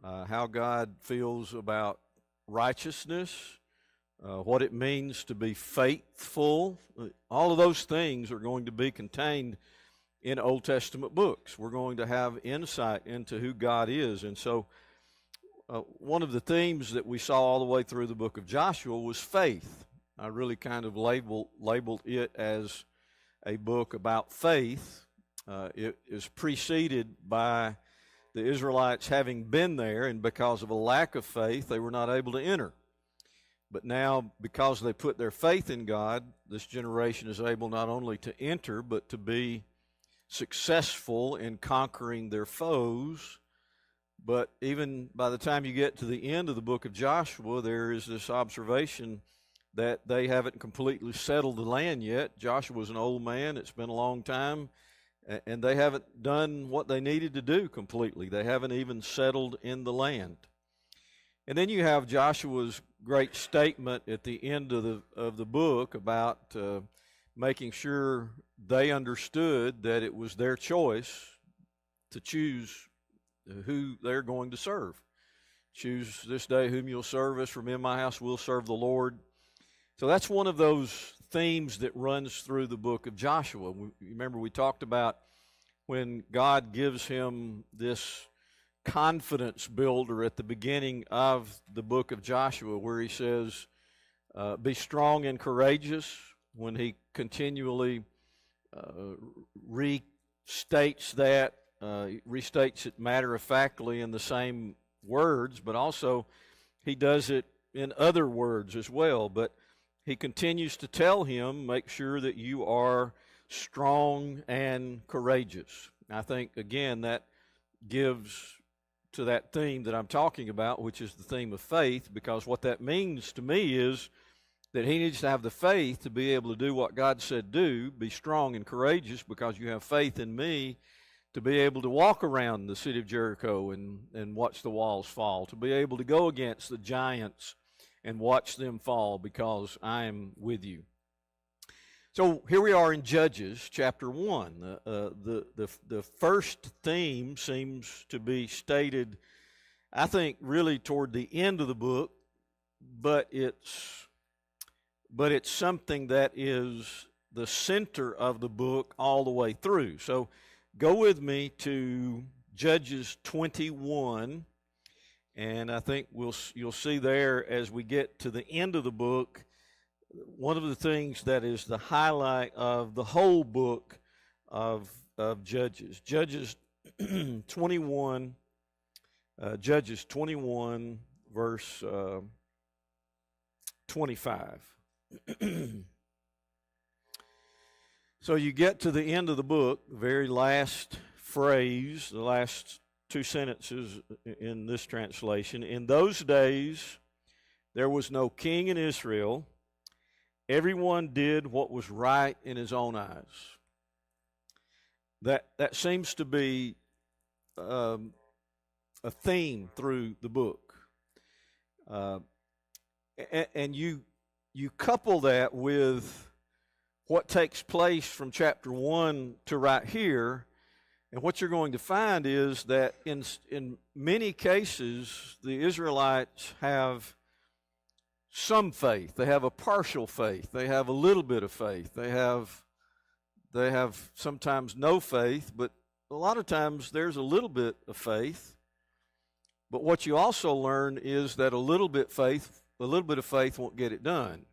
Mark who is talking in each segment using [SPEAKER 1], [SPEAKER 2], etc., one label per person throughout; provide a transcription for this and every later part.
[SPEAKER 1] how God feels about righteousness, what it means to be faithful. All of those things are going to be contained in Old Testament books. We're going to have insight into who God is. And so, one of the themes that we saw all the way through the book of Joshua was faith. I really kind of labeled it as a book about faith. It is preceded by the Israelites having been there, and because of a lack of faith, they were not able to enter. But now, because they put their faith in God, this generation is able not only to enter, but to be successful in conquering their foes. But even by the time you get to the end of the book of Joshua, there is this observation that they haven't completely settled the land yet. Joshua's an old man. It's been a long time. And they haven't done what they needed to do completely. They haven't even settled in the land. And then you have Joshua's great statement at the end of the book about making sure they understood that it was their choice to choose who they're going to serve. Choose this day whom you'll serve. As for me and my house, we'll serve the Lord. So that's one of those themes that runs through the book of Joshua. Remember, we talked about when God gives him this confidence builder at the beginning of the book of Joshua, where he says, be strong and courageous, when he continually restates that, restates it matter-of-factly in the same words, but also he does it in other words as well. But he continues to tell him, make sure that you are strong and courageous. I think, again, that gives to that theme that I'm talking about, which is the theme of faith, because what that means to me is that he needs to have the faith to be able to do what God said do, be strong and courageous, because you have faith in me to be able to walk around the city of Jericho and watch the walls fall, to be able to go against the giants and watch them fall, because I am with you. So here we are in Judges chapter 1. The first theme seems to be stated, I think, really toward the end of the book, but it's something that is the center of the book all the way through. So go with me to Judges 21. And I think you'll see there as we get to the end of the book, one of the things that is the highlight of the whole book of Judges. Judges 21, verse 25. So you get to the end of the book, the very last phrase, the last two sentences in this translation. In those days, there was no king in Israel. Everyone did what was right in his own eyes. That seems to be a theme through the book. And you couple that with what takes place from chapter 1 to right here, and what you're going to find is that in many cases, the Israelites have some faith. They have a partial faith. They have a little bit of faith. They have sometimes no faith, but a lot of times there's a little bit of faith. But what you also learn is that a little bit of faith won't get it done.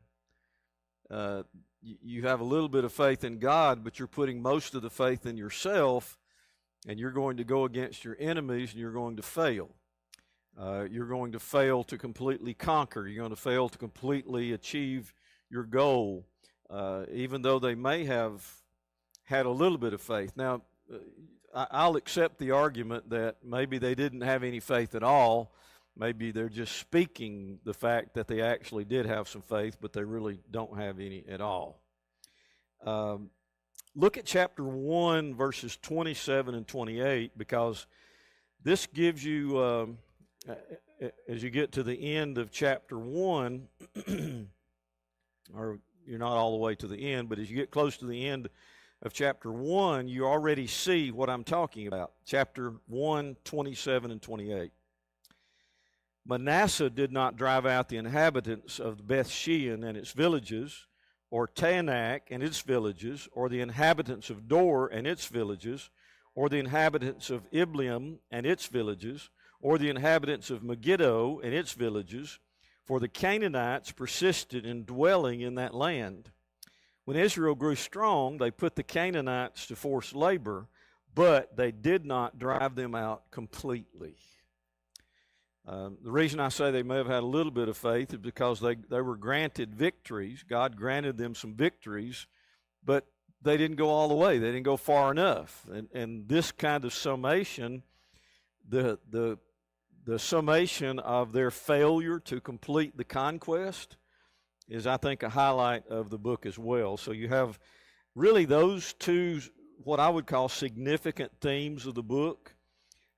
[SPEAKER 1] You have a little bit of faith in God, but you're putting most of the faith in yourself, and you're going to go against your enemies, and you're going to fail. You're going to fail to completely conquer. You're going to fail to completely achieve your goal, even though they may have had a little bit of faith. Now, I'll accept the argument that maybe they didn't have any faith at all. Maybe they're just speaking the fact that they actually did have some faith, but they really don't have any at all. Look at chapter 1, verses 27 and 28, because this gives you, as you get to the end of chapter 1, or you're not all the way to the end, but as you get close to the end of chapter 1, you already see what I'm talking about. Chapter 1, 27 and 28. Manasseh did not drive out the inhabitants of Beth-shean and its villages, or Taanach and its villages, or the inhabitants of Dor and its villages, or the inhabitants of Ibleam and its villages, or the inhabitants of Megiddo and its villages, for the Canaanites persisted in dwelling in that land. When Israel grew strong, they put the Canaanites to forced labor, but they did not drive them out completely. The reason I say they may have had a little bit of faith is because they were granted victories. God granted them some victories, but they didn't go all the way. They didn't go far enough. And this kind of summation, the summation of their failure to complete the conquest is, I think, a highlight of the book as well. So you have really those two, what I would call significant themes of the book.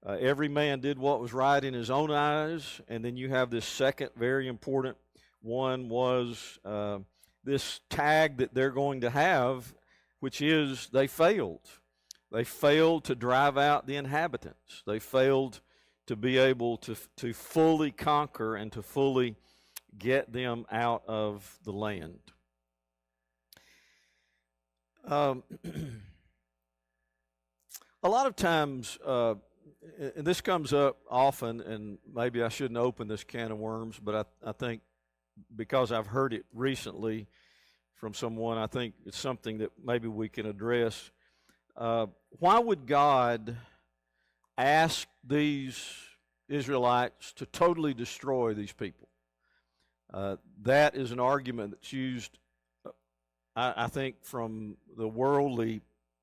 [SPEAKER 1] Every man did what was right in his own eyes. And then you have this second very important one was this tag that they're going to have, which is they failed. They failed to drive out the inhabitants. They failed to be able to fully conquer and to fully get them out of the land. A lot of times, and this comes up often, and maybe I shouldn't open this can of worms, but I think because I've heard it recently from someone, I think it's something that maybe we can address. Why would God ask these Israelites to totally destroy these people? That is an argument that's used, I think, from the worldly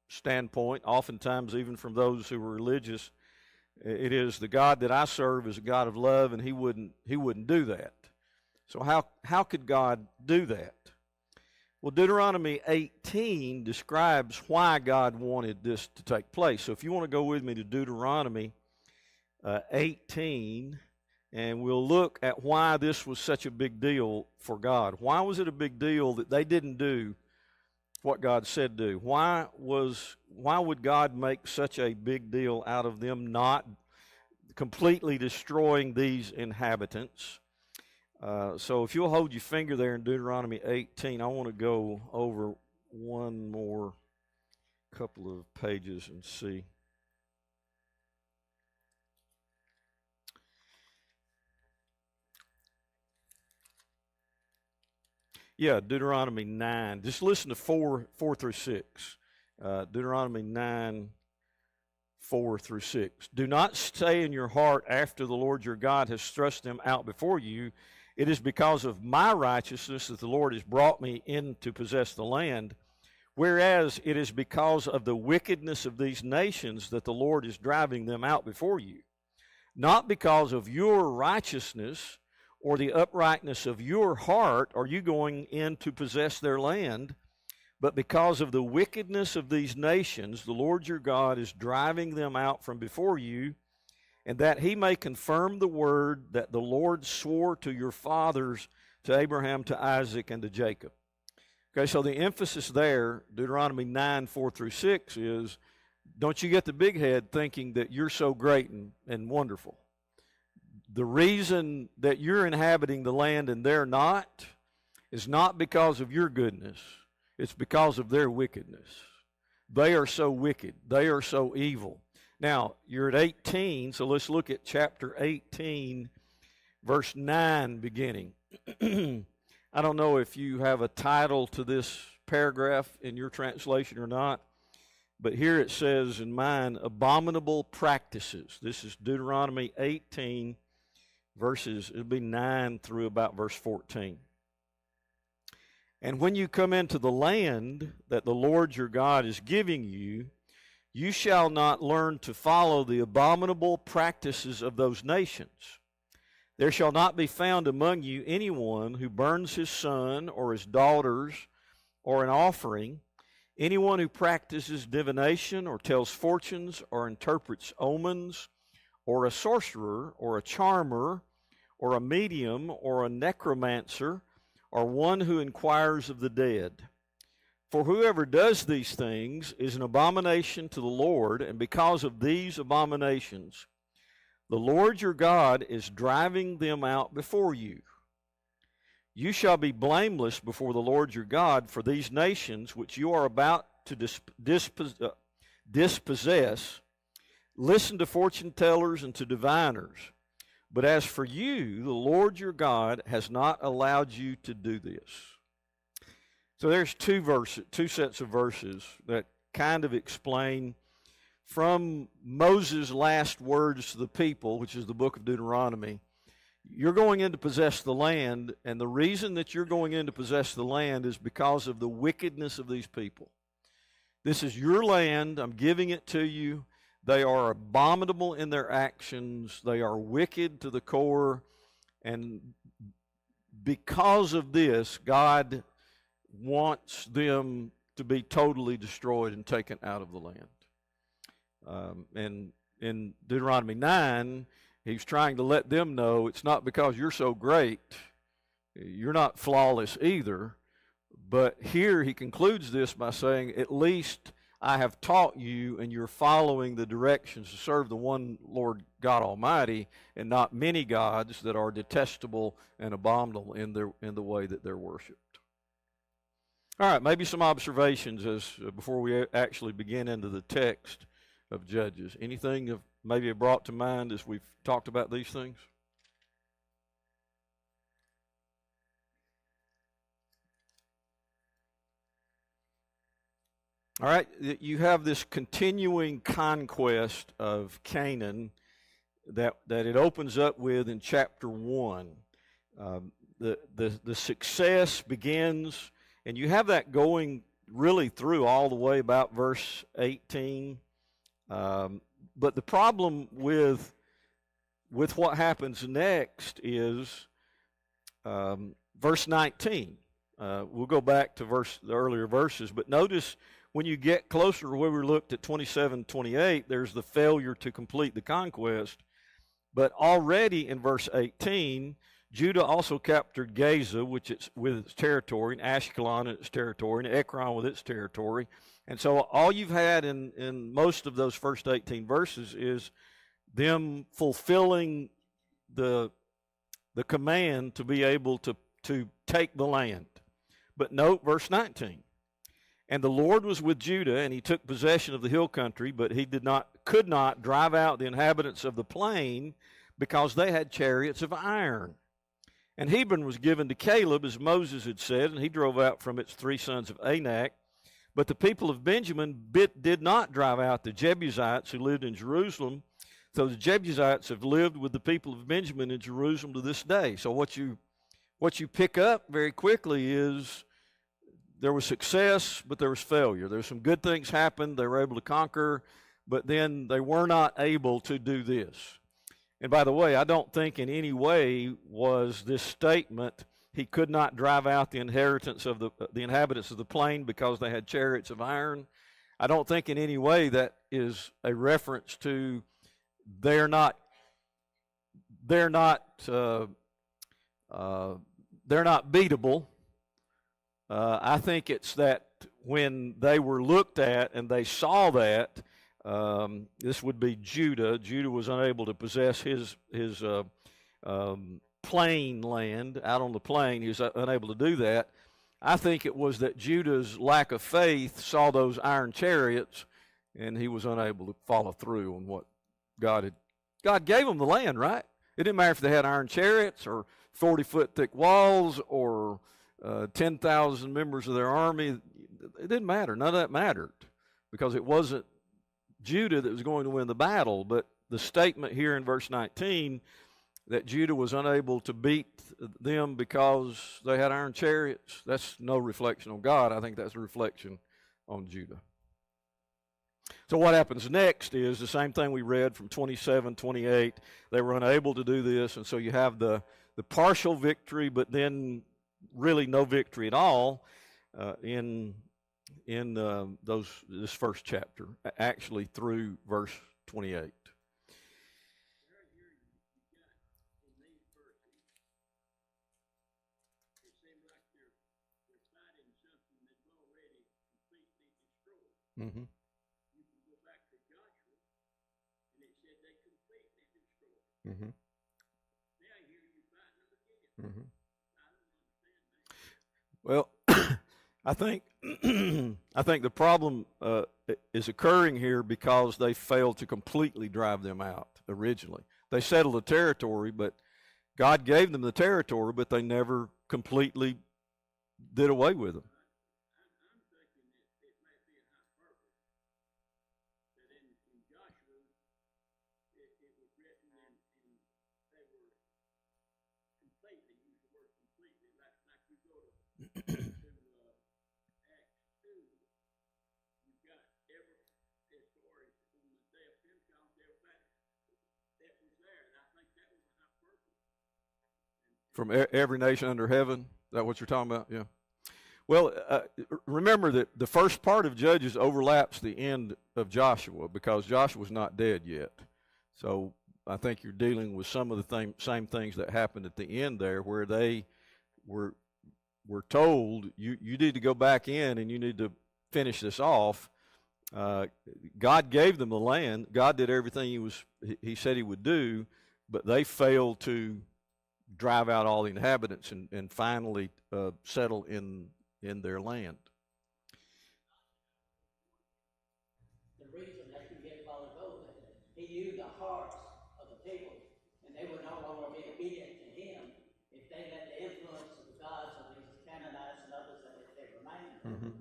[SPEAKER 1] standpoint, oftentimes even from those who are religious. It is the God that I serve is a God of love, and He wouldn't do that. So how could God do that? Well, Deuteronomy 18 describes why God wanted this to take place. So if you want to go with me to Deuteronomy 18, and we'll look at why this was such a big deal for God. Why was it a big deal that they didn't do what God said do? Why would God make such a big deal out of them not completely destroying these inhabitants? So if you'll hold your finger there in Deuteronomy 18, I want to go over one more couple of pages and see. Yeah, Deuteronomy 9. Just listen to 4 through 6. Deuteronomy 9, 4 through 6. Do not say in your heart after the Lord your God has thrust them out before you, it is because of my righteousness that the Lord has brought me in to possess the land, whereas it is because of the wickedness of these nations that the Lord is driving them out before you. Not because of your righteousness or the uprightness of your heart are you going in to possess their land, but because of the wickedness of these nations, the Lord your God is driving them out from before you, and that He may confirm the word that the Lord swore to your fathers, to Abraham, to Isaac, and to Jacob. Okay, so the emphasis there, Deuteronomy 9, 4 through 6, is don't you get the big head thinking that you're so great and wonderful. The reason that you're inhabiting the land and they're not is not because of your goodness. It's because of their wickedness. They are so wicked. They are so evil. Now, you're at 18, so let's look at chapter 18, verse 9 beginning. I don't know if you have a title to this paragraph in your translation or not, but here it says in mine, abominable practices. This is Deuteronomy 18, verses, it'll be 9 through about verse 14. And when you come into the land that the Lord your God is giving you, you shall not learn to follow the abominable practices of those nations. There shall not be found among you anyone who burns his son or his daughters or an offering, anyone who practices divination or tells fortunes or interprets omens, or a sorcerer or a charmer or a medium or a necromancer, or one who inquires of the dead. For whoever does these things is an abomination to the Lord, and because of these abominations, The Lord your God is driving them out before you. You shall be blameless before the Lord your God, for these nations which you are about to dispossess listen to fortune tellers and to diviners. But as for you, the Lord your God has not allowed you to do this. So there's two sets of verses that kind of explain from Moses' last words to the people, which is the book of Deuteronomy. You're going in to possess the land, and the reason that you're going in to possess the land is because of the wickedness of these people. This is your land. I'm giving it to you. They are abominable in their actions. They are wicked to the core. And because of this, God wants them to be totally destroyed and taken out of the land. And in Deuteronomy 9, he's trying to let them know it's not because you're so great. You're not flawless either. But here he concludes this by saying, at least I have taught you and you're following the directions to serve the one Lord God Almighty and not many gods that are detestable and abominable in the way that they're worshipped. All right, maybe some observations before we actually begin into the text of Judges. Anything have maybe brought to mind as we've talked about these things? All right, you have this continuing conquest of Canaan that it opens up with in chapter 1. The success begins, and you have that going really through all the way about verse 18. But the problem with what happens next is verse 19. We'll go back to the earlier verses, but notice when you get closer to where we looked at 27, 28, there's the failure to complete the conquest. But already in verse 18, Judah also captured Gaza, which is with its territory, and Ashkelon and its territory, and Ekron with its territory. And so all you've had in most of those first 18 verses is them fulfilling the command to be able to take the land. But note verse 19. And the Lord was with Judah, and he took possession of the hill country, but he could not drive out the inhabitants of the plain because they had chariots of iron. And Hebron was given to Caleb, as Moses had said, and he drove out from its 3 sons of Anak. But the people of Benjamin did not drive out the Jebusites who lived in Jerusalem. So the Jebusites have lived with the people of Benjamin in Jerusalem to this day. So what you pick up very quickly is there was success, but there was failure. There were some good things happened. They were able to conquer, but then they were not able to do this. And by the way, I don't think in any way was this statement, he could not drive out the inhabitants of the plain because they had chariots of iron. I don't think in any way that is a reference to they're not beatable. I think it's that when they were looked at and they saw that, this would be Judah. Judah was unable to possess his plain land out on the plain. He was unable to do that. I think it was that Judah's lack of faith saw those iron chariots, and he was unable to follow through on what God gave them the land, right? It didn't matter if they had iron chariots or 40-foot thick walls or 10,000 members of their army. It didn't matter. None of that mattered because it wasn't Judah that was going to win the battle. But the statement here in verse 19 that Judah was unable to beat them because they had iron chariots, that's no reflection on God. I think that's a reflection on Judah. So what happens next is the same thing we read from 27, 28. They were unable to do this, and so you have the partial victory, but then really no victory at all in this first chapter, actually through verse 28. Mm-hmm. Mm-hmm. Mm-hmm. Well, I think I think the problem is occurring here because they failed to completely drive them out originally. They settled the territory, but God gave them the territory, but they never completely did away with them. From every nation under heaven. Is that what you're talking about? Yeah. Well, remember that the first part of Judges overlaps the end of Joshua because Joshua's not dead yet. So I think you're dealing with some of the same things that happened at the end there, where they were told you need to go back in and you need to finish this off. God gave them the land. God did everything he said he would do, but they failed to drive out all the inhabitants and finally settle in their land.
[SPEAKER 2] The reason that you get while ago that he knew the hearts of the people, and they would no longer be obedient to him if they let the influence of the gods of these Canaanites and others that they remained. Mm-hmm.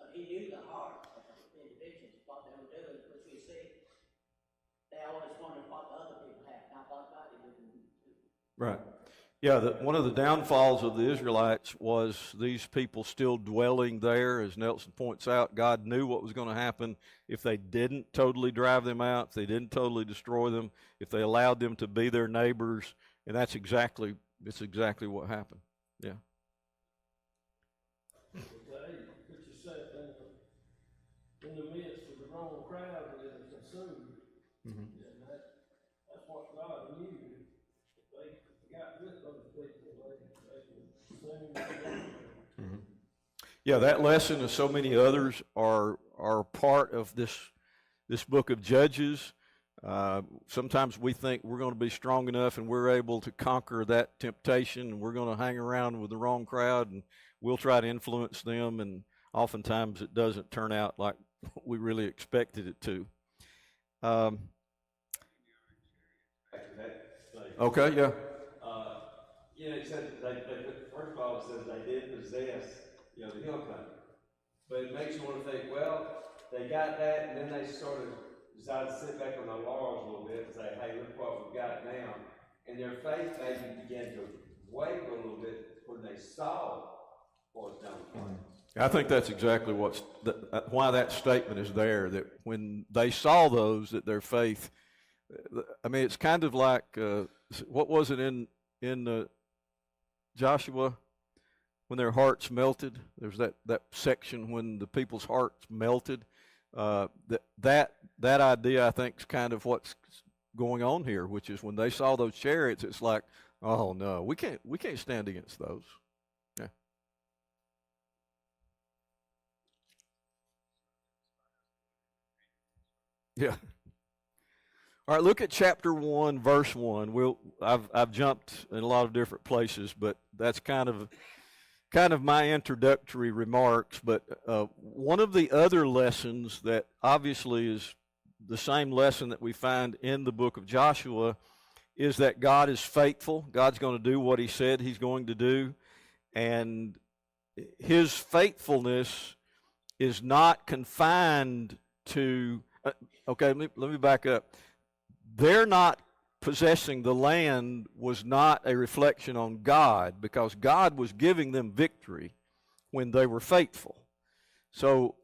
[SPEAKER 2] So he knew the hearts of the individuals, what they were doing, which we see. They always wondered what the other people had, not what God did.
[SPEAKER 1] Right. Yeah, one of the downfalls of the Israelites was these people still dwelling there. As Nelson points out, God knew what was going to happen if they didn't totally drive them out, if they didn't totally destroy them, if they allowed them to be their neighbors, and that's exactly what happened. Yeah.
[SPEAKER 3] Put yourself in the midst of the wrong crowd that is consumed. Mm-hmm. And that's what God knew. They got with those people, they would soon.
[SPEAKER 1] Mm-hmm. Yeah, that lesson and so many others are part of this book of Judges. Sometimes we think we're going to be strong enough and we're able to conquer that temptation, and we're going to hang around with the wrong crowd and we'll try to influence them, and oftentimes it doesn't turn out like we really expected it to. Okay, yeah.
[SPEAKER 4] It says first of all, it says they did possess, the hill country. But it makes you want to think, well, they got that, and then they sort of decided to sit back on their laurels a little bit and say, hey, look what we've got now. And their faith maybe began to waver a little bit when they saw what was done.
[SPEAKER 1] I think that's exactly why that statement is there, that when they saw those, that their faith, I mean, it's kind of like, what was it in Joshua, when their hearts melted? There's that section when the people's hearts melted. That idea, I think, is kind of what's going on here, which is when they saw those chariots, it's like, oh no, we can't stand against those. Yeah. Yeah. All right, look at chapter 1, verse 1. I've jumped in a lot of different places, but that's kind of my introductory remarks. But one of the other lessons that obviously is the same lesson that we find in the book of Joshua is that God is faithful. God's going to do what he said he's going to do, and his faithfulness is not confined to okay, let me back up. They're not possessing the land was not a reflection on God, because God was giving them victory when they were faithful. So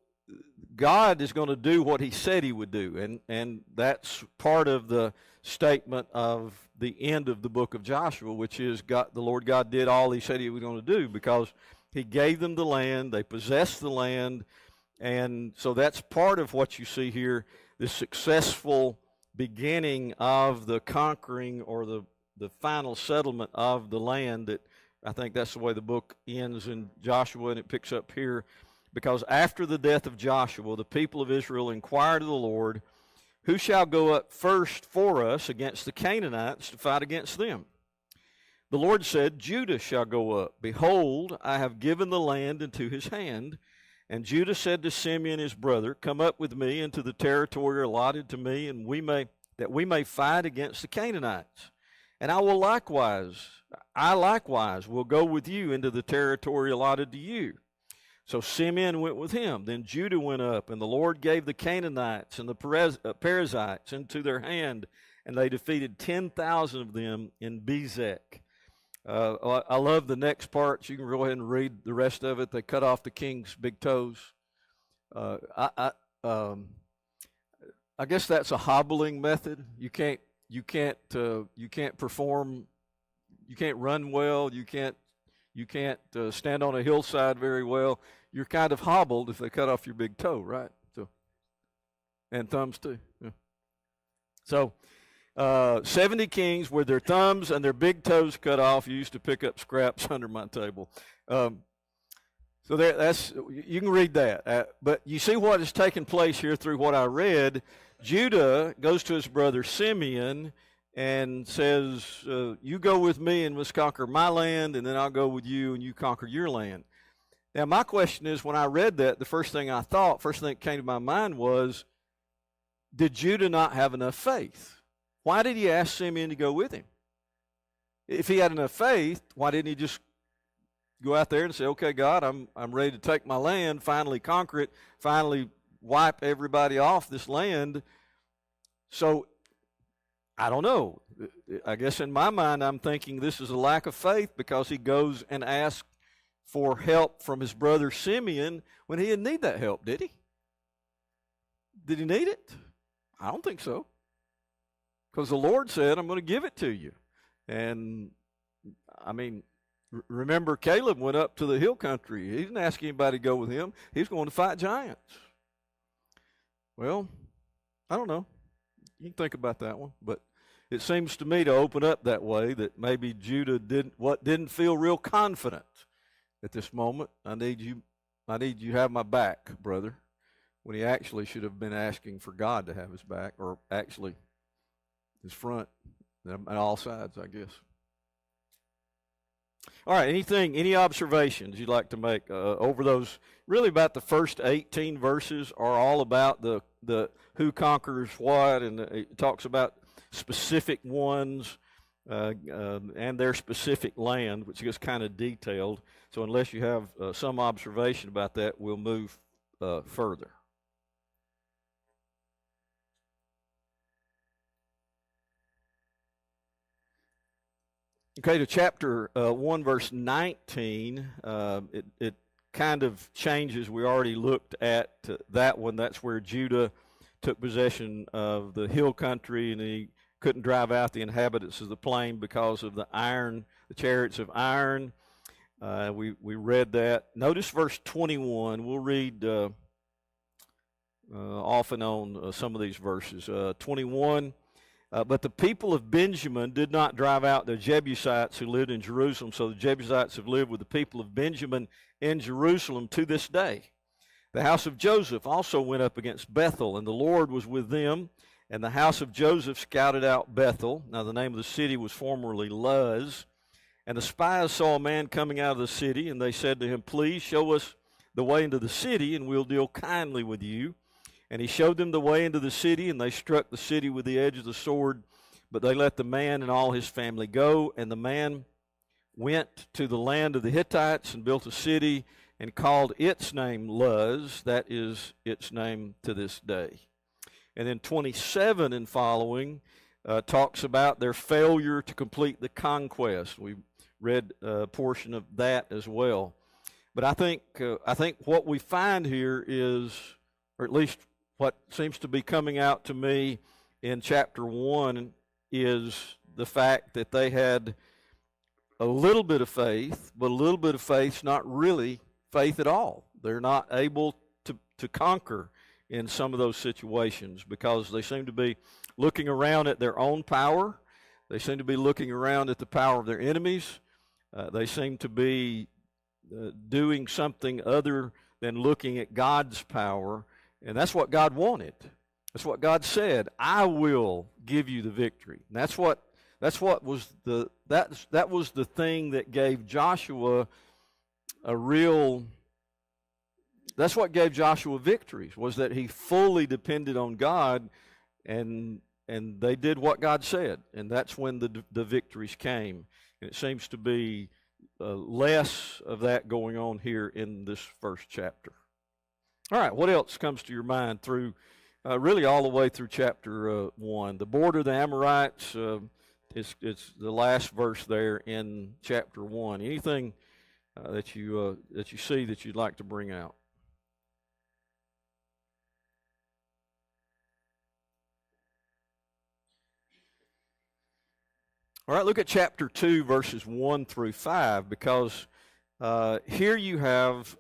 [SPEAKER 1] God is going to do what he said he would do, and that's part of the statement of the end of the book of Joshua, which is the Lord God did all he said he was going to do, because he gave them the land, they possessed the land, and so that's part of what you see here, the successful beginning of the conquering or the final settlement of the land. That I think that's the way the book ends in Joshua, and it picks up here, because after the death of Joshua, the people of Israel inquired of the Lord who shall go up first for us against the Canaanites to fight against them? The Lord said, Judah shall go up. Behold, I have given the land into his hand. And Judah said to Simeon his brother, Come up with me into the territory allotted to me, and that we may fight against the Canaanites. And I likewise will go with you into the territory allotted to you. So Simeon went with him. Then Judah went up, and the Lord gave the Canaanites and the Perizzites into their hand, and they defeated 10,000 of them in Bezek. I love the next part. You can go ahead and read the rest of it. They cut off the king's big toes. I guess that's a hobbling method. You can't perform. You can't run well. You can't stand on a hillside very well. You're kind of hobbled if they cut off your big toe, right? So, and thumbs too. Yeah. So. 70 kings with their thumbs and their big toes cut off used to pick up scraps under my table. So that's, you can read that. But you see what is taking place here through what I read. Judah goes to his brother Simeon and says, you go with me and let's conquer my land, and then I'll go with you and you conquer your land. Now my question is, when I read that, the first thing that came to my mind was, did Judah not have enough faith? Why did he ask Simeon to go with him? If he had enough faith, why didn't he just go out there and say, okay, God, I'm ready to take my land, finally conquer it, finally wipe everybody off this land? So, I don't know. I guess in my mind I'm thinking this is a lack of faith because he goes and asks for help from his brother Simeon when he didn't need that help, did he? Did he need it? I don't think so. Because the Lord said, I'm going to give it to you. And, I mean, remember Caleb went up to the hill country. He didn't ask anybody to go with him. He was going to fight giants. Well, I don't know. You can think about that one. But it seems to me to open up that way that maybe Judah didn't feel real confident at this moment. I need you to have my back, brother. When he actually should have been asking for God to have his back, or actually his front, on all sides, I guess. All right, any observations you'd like to make over those? Really about the first 18 verses are all about the who conquers what, and it talks about specific ones and their specific land, which is kind of detailed. So unless you have some observation about that, we'll move further. Okay, to chapter 1, verse 19, it kind of changes. We already looked at that one. That's where Judah took possession of the hill country, and he couldn't drive out the inhabitants of the plain because of the chariots of iron. We read that. Notice verse 21. We'll read off and on some of these verses. 21. But the people of Benjamin did not drive out the Jebusites who lived in Jerusalem, so the Jebusites have lived with the people of Benjamin in Jerusalem to this day. The house of Joseph also went up against Bethel, and the Lord was with them, and the house of Joseph scouted out Bethel. Now the name of the city was formerly Luz. And the spies saw a man coming out of the city, and they said to him, Please show us the way into the city, and we'll deal kindly with you. And he showed them the way into the city, and they struck the city with the edge of the sword. But they let the man and all his family go. And the man went to the land of the Hittites and built a city and called its name Luz. That is its name to this day. And then 27 and following talks about their failure to complete the conquest. We read a portion of that as well. But I think what we find here is, or at least what seems to be coming out to me in chapter 1, is the fact that they had a little bit of faith, but a little bit of faith's not really faith at all. They're not able to conquer in some of those situations because they seem to be looking around at their own power. They seem to be looking around at the power of their enemies. They seem to be doing something other than looking at God's power. And that's what God wanted. That's what God said. I will give you the victory. And that was the thing that gave Joshua that's what gave Joshua victories, was that he fully depended on God, and they did what God said, and that's when the victories came. And it seems to be less of that going on here in this first chapter. All right, what else comes to your mind through really all the way through chapter 1? The border of the Amorites, it's the last verse there in chapter 1. Anything that you see that you'd like to bring out? All right, look at chapter 2, verses 1 through 5, because here you have,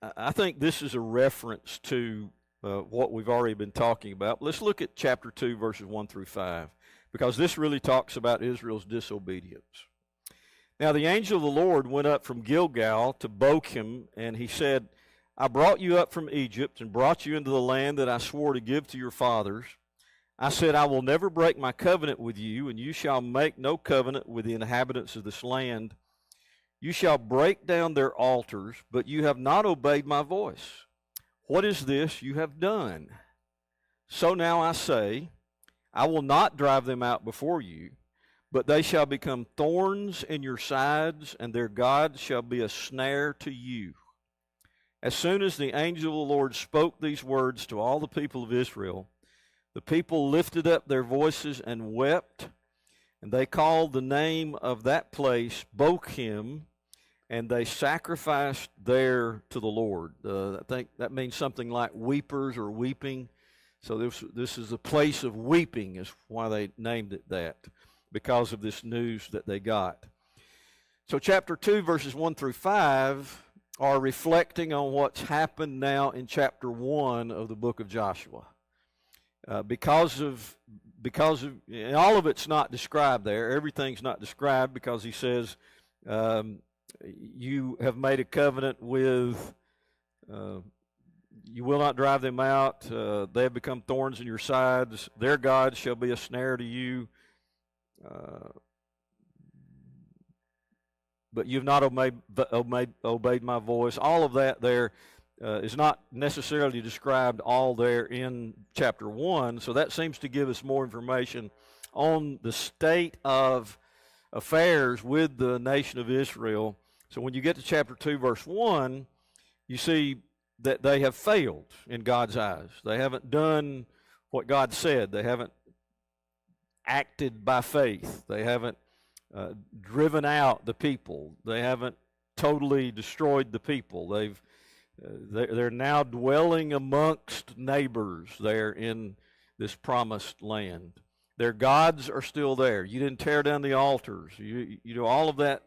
[SPEAKER 1] I think this is a reference to what we've already been talking about. Let's look at chapter 2, verses 1 through 5, because this really talks about Israel's disobedience. Now the angel of the Lord went up from Gilgal to Bochim, and he said, I brought you up from Egypt and brought you into the land that I swore to give to your fathers. I said, I will never break my covenant with you, and you shall make no covenant with the inhabitants of this land. You shall break down their altars, but you have not obeyed my voice. What is this you have done? So now I say, I will not drive them out before you, but they shall become thorns in your sides, and their gods shall be a snare to you. As soon as the angel of the Lord spoke these words to all the people of Israel, the people lifted up their voices and wept, and they called the name of that place Bochim, and they sacrificed there to the Lord. I think that means something like weepers or weeping. So this is a place of weeping, is why they named it that, because of this news that they got. So chapter 2, verses 1 through 5 are reflecting on what's happened now in chapter 1 of the book of Joshua. Because of and all of it's not described there. Everything's not described, because he says, you have made a covenant with, you will not drive them out. They have become thorns in your sides. Their gods shall be a snare to you. But you've not obeyed my voice. All of that there is not necessarily described all there in chapter 1, so that seems to give us more information on the state of affairs with the nation of Israel. So when you get to chapter 2, verse 1, you see that they have failed in God's eyes. They haven't done what God said. They haven't acted by faith. They haven't driven out the people. They haven't totally destroyed the people. They're now dwelling amongst neighbors there in this promised land. Their gods are still there. You didn't tear down the altars. You know all of that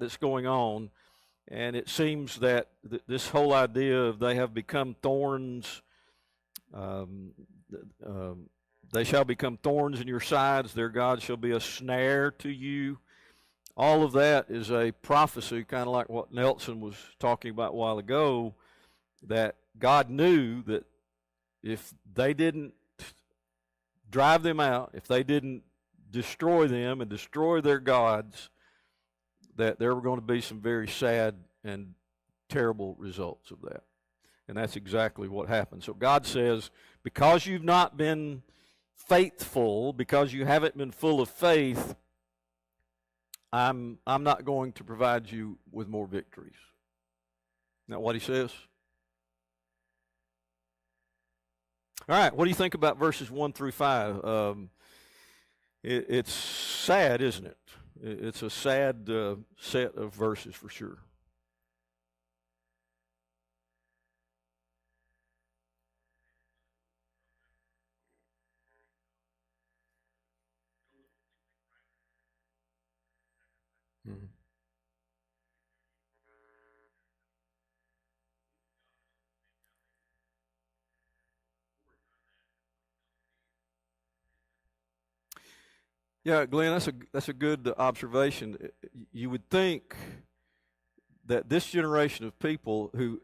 [SPEAKER 1] that's going on, and it seems that this whole idea of they have become thorns. They shall become thorns in your sides. Their God shall be a snare to you. All of that is a prophecy, kind of like what Nelson was talking about a while ago, that God knew that if they didn't drive them out, if they didn't destroy them and destroy their gods, that there were going to be some very sad and terrible results of that. And that's exactly what happened. So God says, because you've not been faithful, because you haven't been full of faith, I'm not going to provide you with more victories. Isn't that what he says? All right, what do you think about verses 1 through 5? It's sad, isn't it? It's a sad set of verses for sure. Mm-hmm. Yeah, Glenn, that's a good observation. You would think that this generation of people who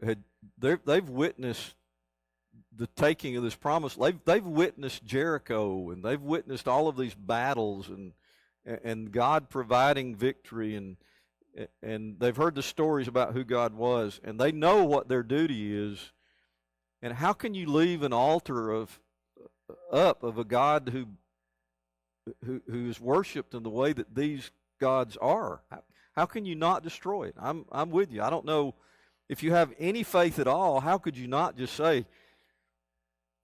[SPEAKER 1] they've witnessed the taking of this promise. They've witnessed Jericho, and they've witnessed all of these battles, and God providing victory, and they've heard the stories about who God was, and they know what their duty is. And how can you leave an altar of a God who is worshipped in the way that these gods are? How can you not destroy it? I'm with you. I don't know if you have any faith at all. How could you not just say,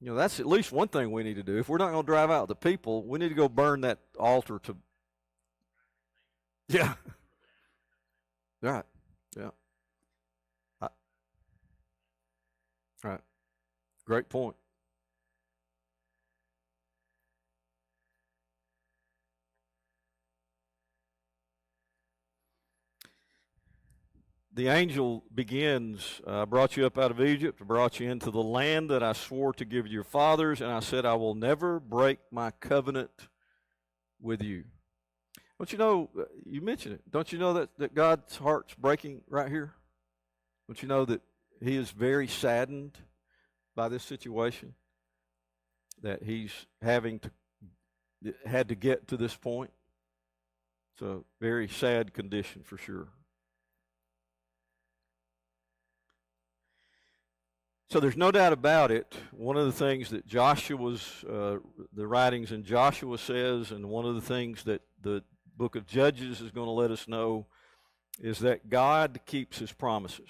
[SPEAKER 1] that's at least one thing we need to do. If we're not going to drive out the people, we need to go burn that altar to. Yeah. Right. Yeah. All right. Great point. The angel begins, I brought you up out of Egypt, I brought you into the land that I swore to give your fathers, and I said, I will never break my covenant with you. Don't you know, you mentioned it, don't you know that God's heart's breaking right here? Don't you know that he is very saddened by this situation? That he's had to get to this point? It's a very sad condition for sure. So there's no doubt about it. One of the things that the writings in Joshua says, and one of the things that the book of Judges is going to let us know, is that God keeps his promises.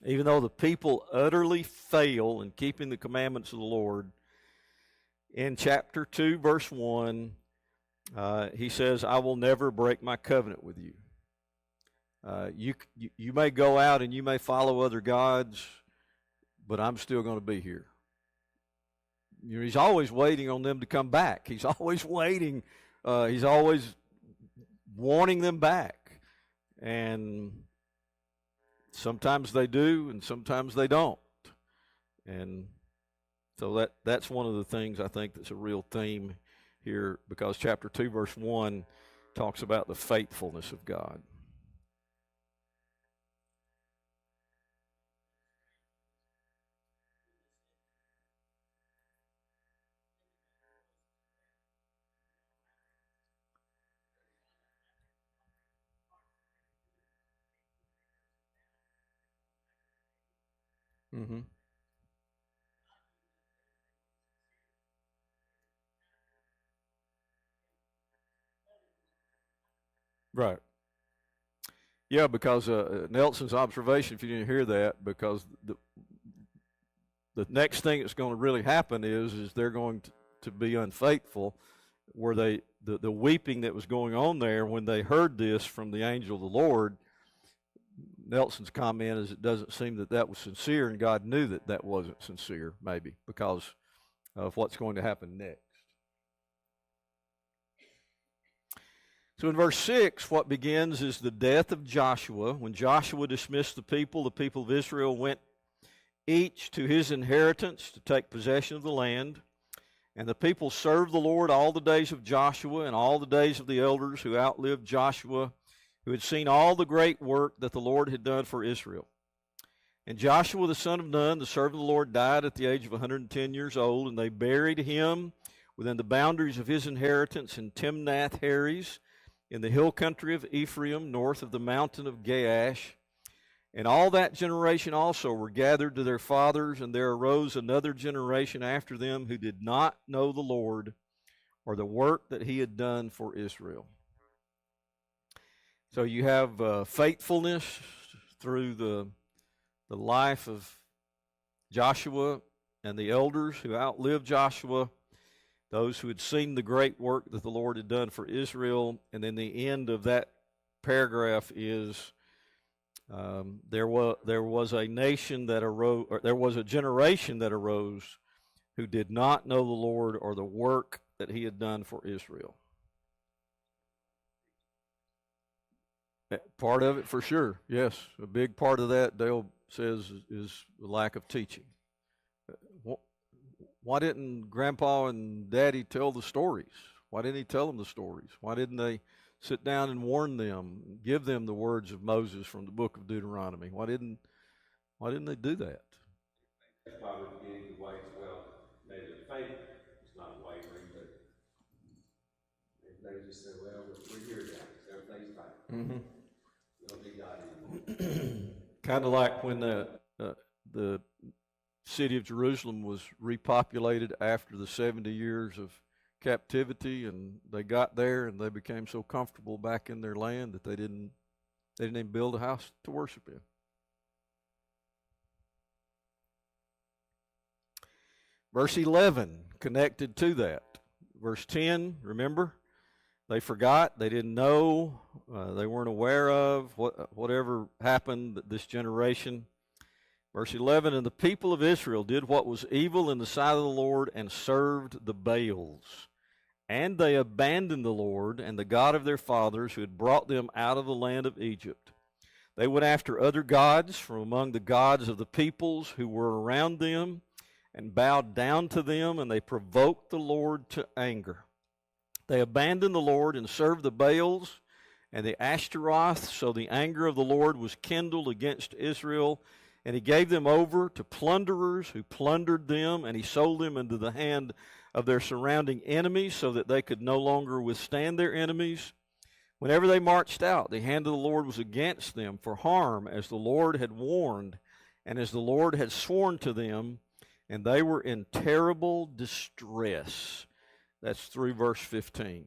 [SPEAKER 1] Even though the people utterly fail in keeping the commandments of the Lord, in chapter 2, verse 1, he says, I will never break my covenant with you. You may go out and you may follow other gods, but I'm still going to be here. He's always waiting on them to come back. He's always waiting. He's always wanting them back. And sometimes they do, and sometimes they don't. And so that's one of the things I think that's a real theme here, because chapter 2, verse 1 talks about the faithfulness of God. Mm-hmm. Right. Yeah, because Nelson's observation, if you didn't hear that, because the next thing that's going to really happen is they're going to be unfaithful, where the weeping that was going on there when they heard this from the angel of the Lord. Nelson's comment is it doesn't seem that was sincere, and God knew that wasn't sincere, maybe, because of what's going to happen next. So in verse 6, what begins is the death of Joshua. When Joshua dismissed the people of Israel went each to his inheritance to take possession of the land. And the people served the Lord all the days of Joshua and all the days of the elders who outlived Joshua, who had seen all the great work that the Lord had done for Israel. And Joshua the son of Nun, the servant of the Lord, died at the age of 110 years old, and they buried him within the boundaries of his inheritance in Timnath-Heres, in the hill country of Ephraim, north of the mountain of Gaash. And all that generation also were gathered to their fathers, and there arose another generation after them who did not know the Lord or the work that he had done for Israel. So you have faithfulness through the life of Joshua and the elders who outlived Joshua, those who had seen the great work that the Lord had done for Israel. And then the end of that paragraph is there was a nation that arose, or there was a generation that arose who did not know the Lord or the work that he had done for Israel. Part of it, for sure, yes. A big part of that, Dale says, is the lack of teaching. Why didn't Grandpa and Daddy tell the stories? Why didn't he tell them the stories? Why didn't they sit down and warn them, give them the words of Moses from the book of Deuteronomy? Why didn't Why didn't they do that?
[SPEAKER 4] That's probably beginning to wait, well, maybe the faith is not wavering, but they just said, well, we're here now, everything's fine.
[SPEAKER 1] Mm-hmm.
[SPEAKER 4] We don't need God anymore.
[SPEAKER 1] Kind of like when the city of Jerusalem was repopulated after the 70 years of captivity, and they got there and they became so comfortable back in their land that they didn't even build a house to worship in. Verse 11, connected to that. Verse 10, remember? They forgot, they didn't know, they weren't aware of whatever happened this generation. Verse 11, and the people of Israel did what was evil in the sight of the Lord and served the Baals. And they abandoned the Lord and the God of their fathers who had brought them out of the land of Egypt. They went after other gods from among the gods of the peoples who were around them and bowed down to them, and they provoked the Lord to anger. They abandoned the Lord and served the Baals and the Ashtaroth, so the anger of the Lord was kindled against Israel, and he gave them over to plunderers who plundered them, and he sold them into the hand of their surrounding enemies so that they could no longer withstand their enemies. Whenever they marched out, the hand of the Lord was against them for harm, as the Lord had warned, and as the Lord had sworn to them, and they were in terrible distress. That's through verse 15.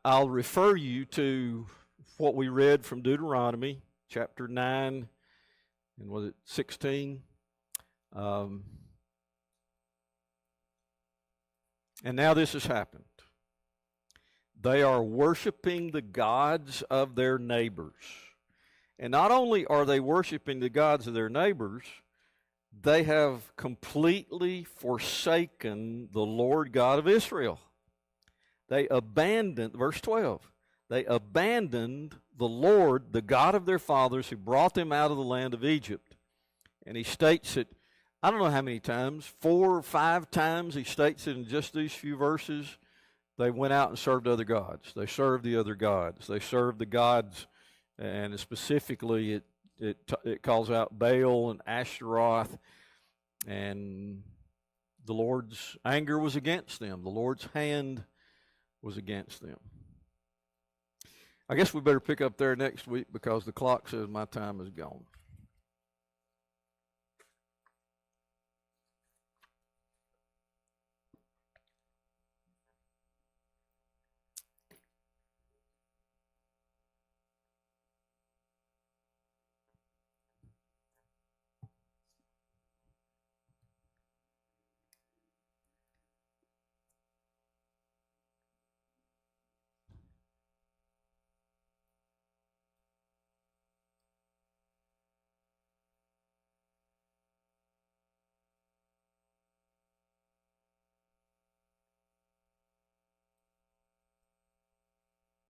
[SPEAKER 1] I'll refer you to what we read from Deuteronomy, chapter 9, and was it 16? And now this has happened. They are worshiping the gods of their neighbors. And not only are they worshiping the gods of their neighbors, they have completely forsaken the Lord God of Israel. They abandoned, verse 12, they abandoned the Lord, the God of their fathers, who brought them out of the land of Egypt. And he states it, I don't know how many times, 4 or 5 times he states it in just these few verses. They went out and served other gods. They served the other gods. They served the gods, and specifically it calls out Baal and Ashtaroth, and the Lord's anger was against them. The Lord's hand was against them. I guess we better pick up there next week because the clock says my time is gone.